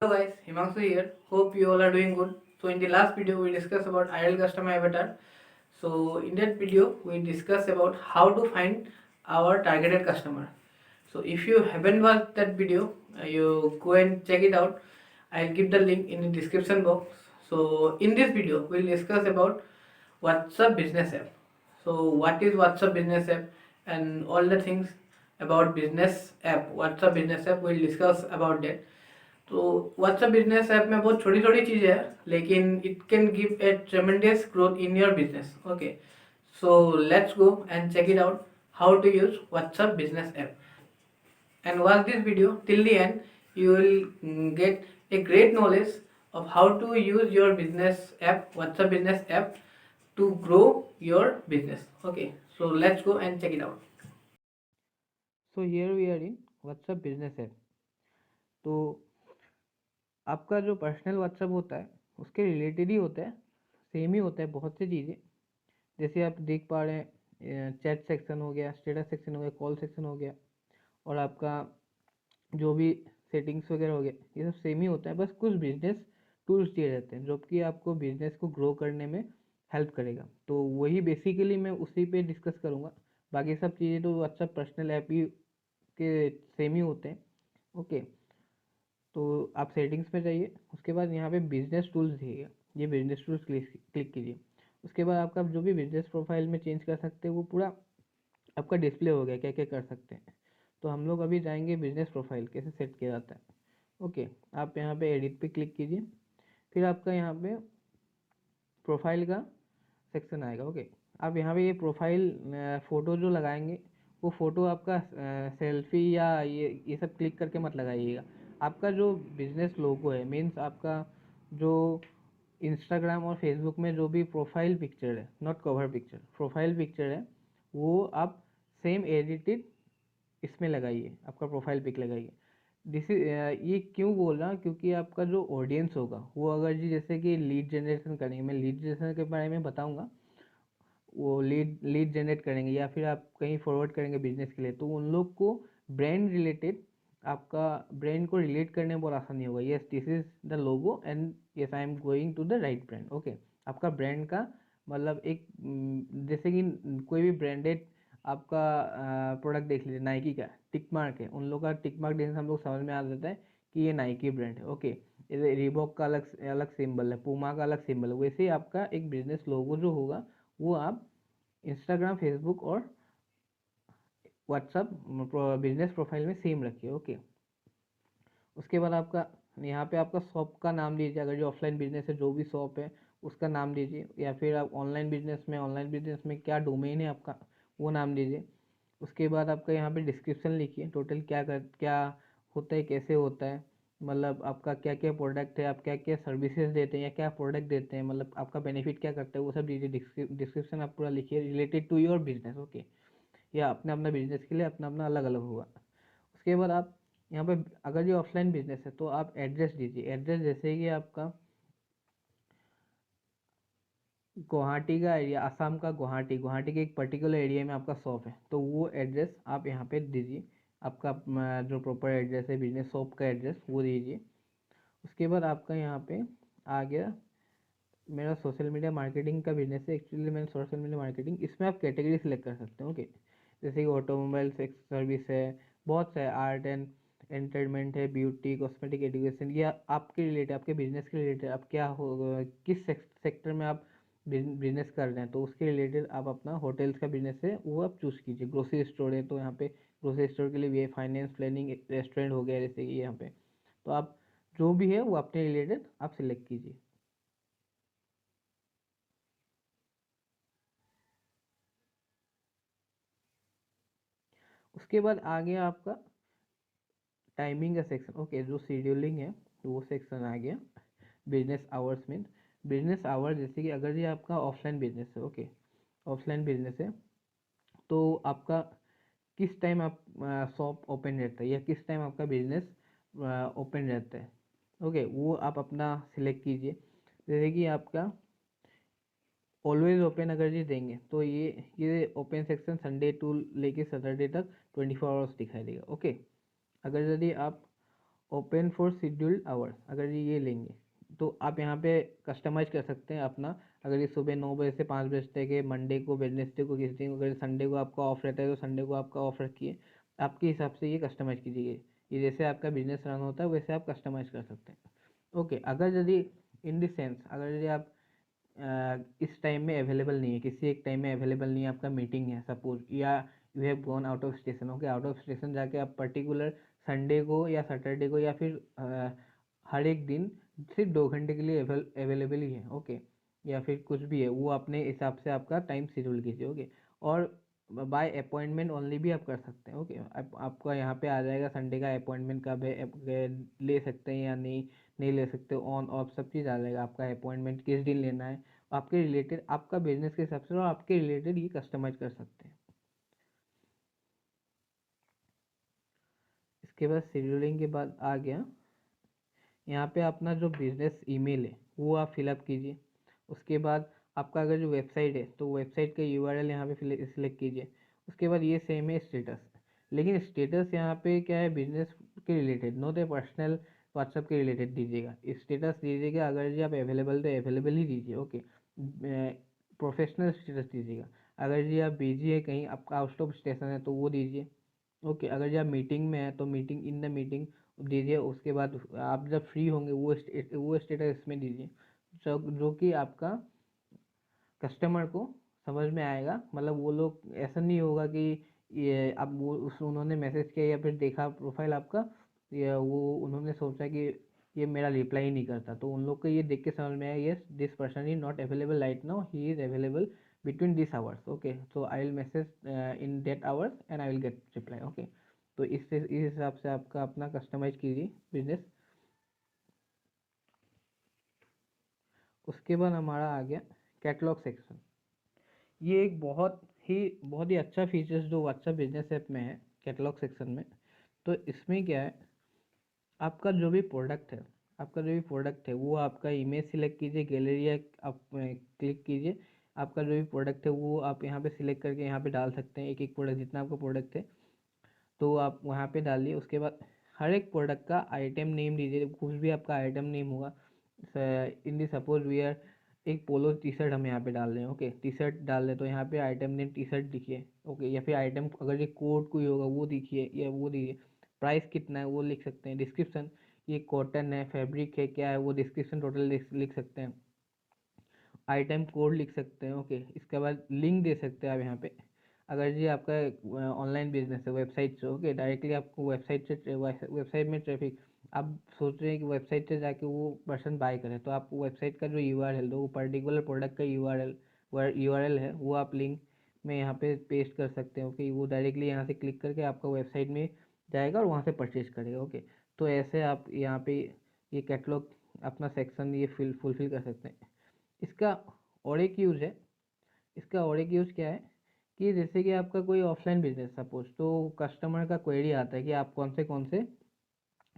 Hello guys, Himanshu here. Hope you all are doing good. So in the last video we discussed about ideal customer avatar. So in that video we discussed about how to find our targeted customer. So if you haven't watched that video, you go and check it out. I'll give the link in the description box. So in this video we'll discuss about WhatsApp business app. So what is WhatsApp business app and all the things about business app, WhatsApp business app, we'll discuss about that. तो WhatsApp business app में बहुत छोटी छोटी चीज़ें हैं, लेकिन it can give a tremendous growth in your business. Okay, so let's go and check it out how to use WhatsApp business app and watch this video till the end. You will get a great knowledge of how to use your business app, WhatsApp business app, to grow your business. Okay, so let's go and check it out. So here we are in WhatsApp business app. तो आपका जो personal WhatsApp होता है उसके related ही होता है, same ही होता है बहुत सी चीज़ें. जैसे आप देख पा रहे हैं, चैट सेक्शन हो गया, स्टेटस सेक्शन हो गया, कॉल सेक्शन हो गया, और आपका जो भी सेटिंग्स वगैरह हो गया, ये सब सेम ही होता है. बस कुछ बिजनेस टूल्स दिए रहते हैं जो कि आपको बिजनेस को ग्रो करने में हेल्प करेगा. तो वही बेसिकली मैं उसी पे डिस्कस करूँगा. बाकी सब चीज़ें तो अच्छा पर्सनल ऐप ही के सेम ही होते हैं. ओके, तो आप सेटिंग्स में जाइए, उसके बाद यहाँ पे बिजनेस टूल्स दिएगा, ये बिजनेस टूल्स क्लिक कीजिए. उसके बाद आपका जो भी बिजनेस प्रोफाइल में चेंज कर सकते हैं वो पूरा आपका डिस्प्ले हो गया, क्या क्या कर सकते हैं. तो हम लोग अभी जाएंगे बिजनेस प्रोफाइल कैसे सेट किया जाता है. ओके, आप यहाँ पे एडिट पे क्लिक कीजिए, फिर आपका यहाँ पे प्रोफाइल का सेक्शन आएगा. ओके, आप यहाँ पे ये प्रोफाइल फ़ोटो जो लगाएंगे वो फ़ोटो आपका सेल्फी या ये सब क्लिक करके मत लगाइएगा. आपका जो बिजनेस लोगो है, मीन्स आपका जो इंस्टाग्राम और फेसबुक में जो भी प्रोफाइल पिक्चर है, not cover picture, profile picture है, वो आप सेम एडिटेड इसमें लगाइए, आपका प्रोफाइल पिक लगाइए. ये क्यों बोल रहा हूँ, क्योंकि आपका जो ऑडियंस होगा वो अगर जी जैसे कि लीड जनरेशन करेंगे, मैं लीड जनरेशन के बारे में बताऊँगा, वो लीड जनरेट करेंगे या फिर आप कहीं फॉरवर्ड करेंगे बिजनेस के लिए, तो उन लोग को ब्रांड रिलेटेड, आपका ब्रांड को रिलेट करने में बहुत आसानी होगा. Yes, this is the logo and yes I am going to the right brand. Okay, आपका ब्रांड का मतलब एक जैसे कि कोई भी ब्रांडेड आपका प्रोडक्ट देख लीजिए, नाइकी का टिक मार्क है, उन लोग का टिक मार्क देखने से हम लोग समझ में आ जाता है कि ये नाइकी ब्रांड है. ओके, रिबॉक का अलग अलग सिंबल है, पूमा का अलग सिंबल है. वैसे ही आपका एक बिजनेस लोगो जो होगा वो आप इंस्टाग्राम, फेसबुक और व्हाट्सअप बिजनेस प्रोफाइल में सेम रखिए. ओके, उसके बाद आपका यहाँ पे आपका शॉप का नाम दीजिए, अगर जो ऑफलाइन बिजनेस है जो भी शॉप है उसका नाम दीजिए, या फिर आप ऑनलाइन बिजनेस में क्या डोमेन है आपका वो नाम दीजिए. उसके बाद आपका यहाँ पे डिस्क्रिप्शन लिखिए, टोटल क्या होता है, कैसे होता है, मतलब आपका क्या क्या प्रोडक्ट है, आप क्या क्या सर्विसेज देते हैं या क्या प्रोडक्ट देते हैं, मतलब आपका बेनिफिट क्या करता है, वो सब दीजिए. डिस्क्रिप्शन आप पूरा लिखिए related to your business. Okay, या अपने अपना बिजनेस के लिए अपना अपना अलग अलग होगा. उसके बाद आप यहाँ पे अगर ये ऑफलाइन बिजनेस है तो आप एड्रेस दीजिए. एड्रेस जैसे कि आपका गुवाहाटी का एरिया, आसाम का गुवाहाटी, गुवाहाटी के एक पर्टिकुलर एरिया में आपका शॉप है, तो वो एड्रेस आप यहाँ पे दीजिए. आपका जो प्रॉपर एड्रेस है बिजनेस शॉप का एड्रेस वो दीजिए. उसके बाद आपका यहाँ पे आ गया, मेरा सोशल मीडिया मार्केटिंग का बिजनेस है एक्चुअली, मैंने सोशल मीडिया मार्केटिंग, इसमें आप कैटेगरी सेलेक्ट कर सकते हैं. ओके, जैसे कि ऑटोमोबाइल सर्विस है, बहुत से आर्ट एंड एंटरटेनमेंट है, ब्यूटी, कॉस्मेटिक, एजुकेशन, या आपके रिलेटेड, आपके बिजनेस के रिलेटेड आप क्या हो, किस सेक्टर में आप बिजनेस कर रहे हैं, तो उसके रिलेटेड आप अपना होटल्स का बिजनेस है वो आप चूज़ कीजिए. ग्रोसरी स्टोर है तो यहाँ पे ग्रोसरी स्टोर के लिए भी है, फाइनेंस प्लानिंग, रेस्टोरेंट हो गया जैसे कि यहाँ पे, तो आप जो भी है वो अपने रिलेटेड आप सिलेक्ट कीजिए. उसके बाद आ गया आपका टाइमिंग का सेक्शन. ओके, जो शेड्यूलिंग है वो सेक्शन आ गया. बिजनेस आवर्स में, बिजनेस आवर जैसे कि अगर ये आपका ऑफलाइन बिजनेस है, ओके, ऑफलाइन बिजनेस है तो आपका किस टाइम आप शॉप ओपन रहता है या किस टाइम आपका बिजनेस ओपन रहता है. ओके, वो आप अपना सिलेक्ट कीजिए. जैसे कि आपका ऑलवेज ओपन अगर जी देंगे तो ये ओपन सेक्शन संडे टू लेके सैटरडे तक 24 आवर्स दिखाई देगा. ओके, अगर यदि आप ओपन फॉर शेड्यूल्ड आवर्स, अगर ये लेंगे तो आप यहाँ पे कस्टमाइज कर सकते हैं अपना। अगर ये सुबह 9 बजे से 5 बजे तक है, मंडे को, वेडनेसडे को, किसी दिन को, अगर संडे को आपका ऑफ रहता है तो संडे को आपका ऑफ रखिए, आपके हिसाब से ये कस्टमाइज कीजिए। ये जैसे आपका बिजनेस रन होता है वैसे आप कस्टमाइज कर सकते हैं। ओके, अगर यदि इन द सेंस, अगर यदि आप इस टाइम में अवेलेबल नहीं है, किसी एक टाइम में अवेलेबल नहीं है, आपका मीटिंग है सपोज, या you have gone out of station, okay, out of station जाके आप पर्टिकुलर संडे को या सैटरडे को या फिर हर एक दिन सिर्फ 2 घंटे के लिए अवेलेबल ही है, ओके, या फिर कुछ भी है, वो अपने हिसाब से आपका टाइम शेड्यूल कीजिए, ओके। और बाय अपॉइंटमेंट ओनली भी आप कर सकते हैं, ओके। आपका यहाँ पे आ जाएगा संडे का अपॉइंटमेंट कब है, ले सकते हैं या नहीं ले सकते, ऑन ऑफ सब चीज़ आ जाएगा, आपका अपॉइंटमेंट किस दिन लेना है, आपके रिलेटेड, आपका बिजनेस के हिसाब से, और आपके रिलेटेड ये कस्टमाइज कर सकते हैं। इसके बाद शेड्यूलिंग के बाद आ गया यहाँ पे अपना जो बिजनेस ईमेल है वो आप फिलअप कीजिए। उसके बाद आपका अगर जो वेबसाइट है तो वेबसाइट का यूआरएल यहाँ पे सिलेक्ट कीजिए। उसके बाद ये सेम है स्टेटस, लेकिन स्टेटस यहाँ पे क्या है, बिजनेस के related, not a personal WhatsApp के रिलेटेड दीजिएगा। स्टेटस दीजिएगा अगर जी आप अवेलेबल तो अवेलेबल ही दीजिए, ओके। प्रोफेशनल स्टेटस दीजिएगा। अगर जी आप बिजी है, कहीं आपका आउट ऑफ स्टेशन है तो वो दीजिए, ओके। अगर जब मीटिंग में है तो मीटिंग, इन द मीटिंग दीजिए। उसके बाद आप जब फ्री होंगे वो स्टेटस इसमें दीजिए, जो कि आपका कस्टमर को समझ में आएगा। मतलब वो लोग, ऐसा नहीं होगा कि ये अब वो उन्होंने मैसेज किया या फिर देखा प्रोफाइल आपका, या वो उन्होंने सोचा कि ये मेरा रिप्लाई नहीं करता, तो उन लोग को ये देख के समझ में आया, yes this person is not available right now, he is available between this hours, okay, so I will message in that hours and I will get reply, okay. तो इस हिसाब से आपका अपना कस्टमाइज कीजिए बिजनेस। उसके बाद हमारा आ गया कैटलॉग सेक्शन। ये एक बहुत ही अच्छा फीचर्स जो व्हाट्सएप बिजनेस ऐप में है, कैटलॉग सेक्शन में। तो इसमें क्या है, आपका जो भी प्रोडक्ट है, वो आपका इमेज सिलेक्ट कीजिए, गैलरी आप क्लिक कीजिए, आपका जो भी प्रोडक्ट है वो आप यहाँ पे सिलेक्ट करके यहाँ पे डाल सकते हैं, एक एक प्रोडक्ट, जितना आपका प्रोडक्ट है तो आप वहाँ पे डालिए। उसके बाद हर एक प्रोडक्ट का आइटम नेम दीजिए, कुछ भी आपका आइटम नेम होगा। इन दी सपोज वियर, एक पोलो टी शर्ट हम यहाँ पे डाल रहे हैं, ओके, टी शर्ट डाल रहे तो यहाँ पे आइटम नेम टी शर्ट लिखिए, ओके। या फिर आइटम, अगर ये कोट कोई होगा वो दिखिए, या वो दीजिए, प्राइस कितना है वो लिख सकते हैं, डिस्क्रिप्शन, ये कॉटन है, फैब्रिक है, क्या है, वो डिस्क्रिप्शन टोटल लिख सकते हैं, आइटम कोड लिख सकते हैं, ओके। इसके बाद लिंक दे सकते हैं आप यहाँ पे। अगर जी आपका ऑनलाइन बिजनेस है, वेबसाइट से, ओके, डायरेक्टली आपको वेबसाइट में ट्रैफिक, आप सोच रहे हैं कि वेबसाइट से जाके वो पर्सन बाय करे, तो आप वेबसाइट का जो यूआरएल है, वो पर्टिकुलर प्रोडक्ट का यूआरएल है, वो आप लिंक में यहाँ पे पेस्ट कर सकते हैं, ओके। वो डायरेक्टली यहाँ से क्लिक करके आपका वेबसाइट में जाएगा और वहाँ से परचेज करेगा, ओके। तो ऐसे आप यहाँ पे ये कैटलॉग अपना सेक्शन ये फुलफिल कर सकते हैं। इसका और एक यूज़ है, इसका और एक यूज़ क्या है कि जैसे कि आपका कोई ऑफलाइन बिजनेस सपोज, तो कस्टमर का क्वेरी आता है कि आप कौन से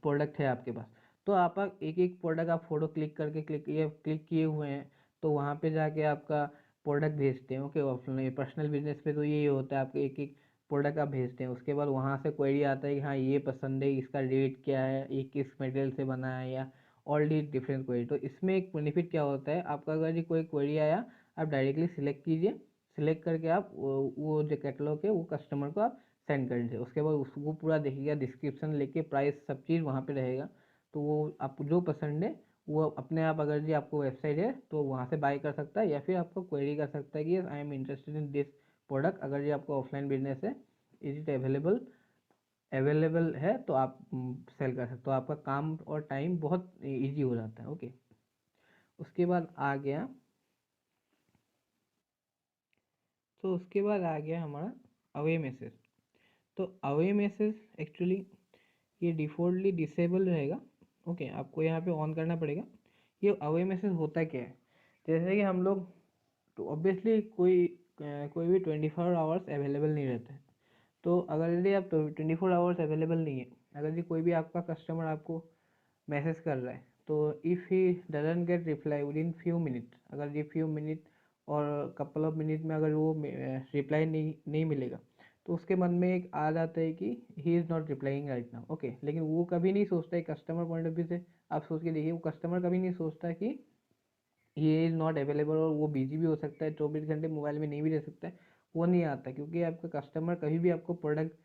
प्रोडक्ट है आपके पास, तो आप एक एक प्रोडक्ट आप फोटो क्लिक करके क्लिक किए हुए हैं, तो वहाँ पे जाके आपका प्रोडक्ट भेजते हैं, ओके। ऑफलाइन पर्सनल बिजनेस पे तो यही होता है, आपके एक एक प्रोडक्ट आप भेजते हैं। उसके बाद वहाँ से क्वेरी आता है कि हाँ ये पसंद है, इसका रेट क्या है, ये किस मटेरियल से बना है, या ऑल डी डिफरेंट क्वेरी। तो इसमें एक बेनिफिट क्या होता है आपका, अगर जी कोई क्वेरी आया, आप डायरेक्टली सिलेक्ट कीजिए, सिलेक्ट करके आप वो जो कैटलॉग है वो कस्टमर को आप सेंड कर दीजिए। उसके बाद उसको पूरा देखिएगा, डिस्क्रिप्शन लेके प्राइस सब चीज़ वहाँ पे रहेगा, तो वो आपको जो पसंद है वो अपने आप, अगर जी आपको वेबसाइट है तो वहाँ से बाय कर सकता है, या फिर आपको क्वेरी कर सकता है कि I am interested in this product. अगर जी आपको ऑफलाइन बिजनेस है, इज इट अवेलेबल है, तो आप सेल कर सकते हो, तो आपका काम और टाइम बहुत ईजी हो जाता है, ओके। उसके बाद आ गया, तो उसके बाद आ गया हमारा अवे मैसेज। तो अवे मैसेज एक्चुअली ये डिफ़ॉल्टली डिसेबल रहेगा, ओके, आपको यहाँ पे ऑन करना पड़ेगा। ये अवे मैसेज होता क्या है, जैसे कि हम लोग, तो ऑब्वियसली कोई भी 24 आवर्स अवेलेबल नहीं रहता है। तो अगर यदि आप 24 आवर्स अवेलेबल नहीं है, अगर ये कोई भी आपका कस्टमर आपको मैसेज कर रहा है, तो if he doesn't get reply with in few minute, अगर ये फ्यू मिनट और कपल ऑफ मिनट में अगर वो रिप्लाई नहीं मिलेगा, तो उसके मन में एक आ जाता है कि he is not replying right now, okay. लेकिन वो कभी नहीं सोचता है, कस्टमर पॉइंट ऑफ व्यू से आप सोच के देखिए, वो कस्टमर कभी नहीं सोचता कि ये इज़ नॉट अवेलेबल, और वो बिजी भी हो सकता है, 24 घंटे मोबाइल में नहीं भी रह सकता है, वो नहीं आता। क्योंकि आपका कस्टमर कभी भी आपको प्रोडक्ट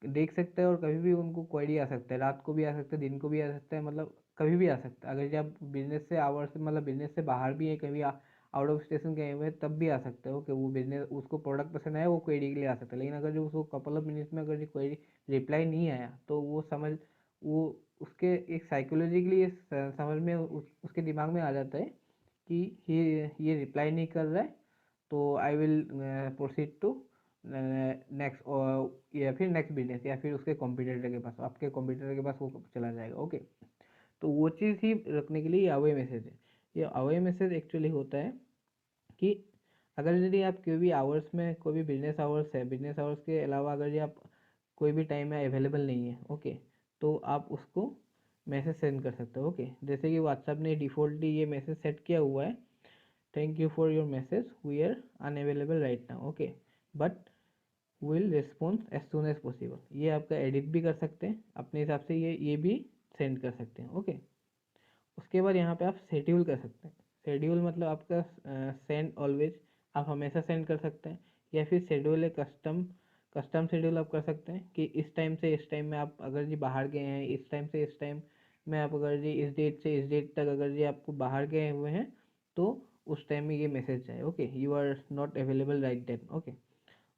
देख सकता है और कभी भी उनको क्वेरी आ सकता है, रात को भी आ सकता है, दिन को भी आ सकता है, मतलब कभी भी आ सकता है। अगर जब आप बिजनेस से आवर्स से मतलब बिजनेस से बाहर भी है, कभी आउट ऑफ स्टेशन गए हुए हैं, तब भी आ सकता है। ओके, वो बिजनेस उसको प्रोडक्ट पसंद आया, वो क्वेरी के लिए आ सकता है। लेकिन अगर जो उसको कपल ऑफ मिनट्स में अगर जो क्वेरी रिप्लाई नहीं आया, तो वो समझ वो उसके एक साइकोलॉजिकली समझ में उसके दिमाग में आ जाता है कि ये रिप्लाई नहीं कर रहा है, तो I will proceed to next, और या फिर नेक्स्ट बिजनेस, या फिर उसके कॉम्पिटिटर के पास, आपके कॉम्पिटिटर के पास वो चला जाएगा। ओके, तो वो चीज़ ही रखने के लिए ये अवे मैसेज है। ये अवे मैसेज एक्चुअली होता है कि अगर यदि आप कोई भी आवर्स में, कोई भी बिजनेस आवर्स है, बिजनेस आवर्स के अलावा अगर ये आप कोई भी टाइम में अवेलेबल नहीं है, ओके, तो आप उसको मैसेज सेंड कर सकते हो। ओके, जैसे कि व्हाट्सएप ने डिफ़ॉल्टली ये मैसेज सेट किया हुआ है, thank you for your message, we are unavailable right now, okay, but will response as soon as possible. ये आपका एडिट भी कर सकते हैं अपने हिसाब से, ये भी सेंड कर सकते हैं। ओके, उसके बाद यहाँ पे आप शेड्यूल कर सकते हैं। शेड्यूल मतलब आपका सेंड ऑलवेज, आप हमेशा सेंड कर सकते हैं, या फिर शेड्यूल है कस्टम शेड्यूल आप कर सकते हैं कि इस टाइम से इस टाइम में आप अगर जी बाहर गए हैं, इस टाइम से इस टाइम में आप अगर जी इस डेट से इस डेट तक अगर जी आपको बाहर गए हुए हैं, तो उस टाइम में ये मैसेज जाए। Okay, you are not available right then. Okay,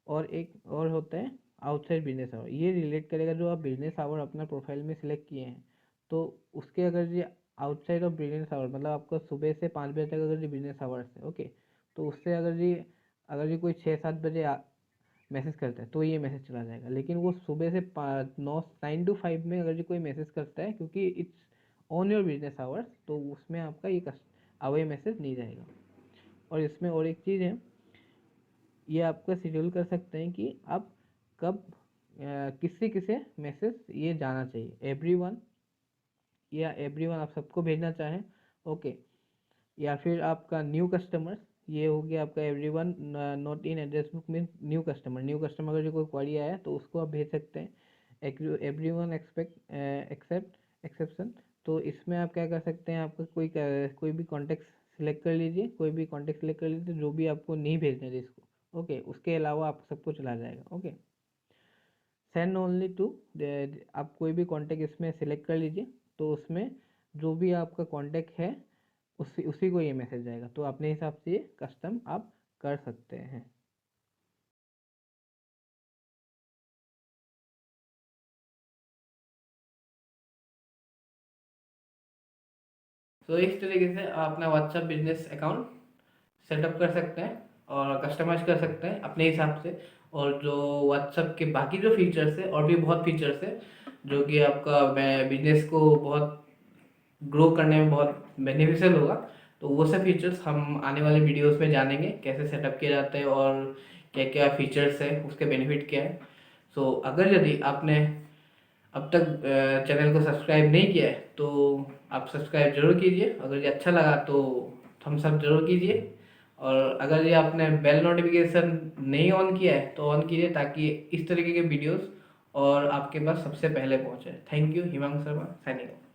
और एक और होता है आउटसाइड बिजनेस आवर। ये रिलेट करेगा जो आप बिजनेस आवर अपना प्रोफाइल में सिलेक्ट किए हैं, तो उसके अगर ये आउटसाइड ऑफ बिजनेस आवर मतलब आपका सुबह से 5 बजे तक अगर ये बिजनेस आवर्स है, ओके, तो उससे अगर ये कोई 6-7 बजे मैसेज करता है, तो ये मैसेज चला जाएगा। लेकिन वो सुबह से 9 to 5 में अगर ये कोई मैसेज करता है, क्योंकि it's on your business hours, तो उसमें आपका ये अवे मैसेज नहीं जाएगा। और इसमें और एक चीज़ है, ये आपका शेड्यूल कर सकते हैं कि आप कब किससे किसे मैसेज ये जाना चाहिए, एवरीवन या एवरीवन आप सबको भेजना चाहें, ओके, या फिर आपका न्यू कस्टमर्स, ये हो गया आपका everyone not in address book means new customer अगर जो कोई क्वेरी आया तो उसको आप भेज सकते हैं। एवरीवन एक्सेप्ट एक्सेप्शन, तो इसमें आप क्या कर सकते हैं, आपका कोई भी कॉन्टेक्ट सिलेक्ट कर लीजिए, कोई भी कॉन्टेक्ट सिलेक्ट कर लीजिए जो भी आपको नहीं भेजने जिसको, ओके, उसके अलावा आप सबको चला जाएगा। ओके, सेंड ओनली टू, आप कोई भी कॉन्टेक्ट इसमें सिलेक्ट कर लीजिए, तो उसमें जो भी आपका कॉन्टेक्ट है उसी उसी को ये मैसेज जाएगा। तो अपने हिसाब से ये कस्टम आप कर सकते हैं। तो इस तरीके से आप अपना व्हाट्सएप बिजनेस अकाउंट सेटअप कर सकते हैं और कस्टमाइज कर सकते हैं अपने हिसाब से। और जो व्हाट्सएप के बाकी जो फीचर्स है, और भी बहुत फीचर्स है जो कि आपका बिजनेस को बहुत ग्रो करने में बहुत बेनिफिशियल होगा, तो वो सब फीचर्स हम आने वाले वीडियोस में जानेंगे, कैसे सेटअप किया जाता है और क्या क्या फीचर्स है, उसके बेनिफिट क्या है। सो अगर यदि आपने अब तक चैनल को सब्सक्राइब नहीं किया है, तो आप सब्सक्राइब जरूर कीजिए। अगर ये अच्छा लगा तो थम्स अप जरूर कीजिए, और अगर ये आपने बेल नोटिफिकेशन नहीं ऑन किया है तो ऑन कीजिए, ताकि इस तरीके के वीडियोस और आपके पास सबसे पहले पहुंचे। Thank you, Himanshu Sharma signing off.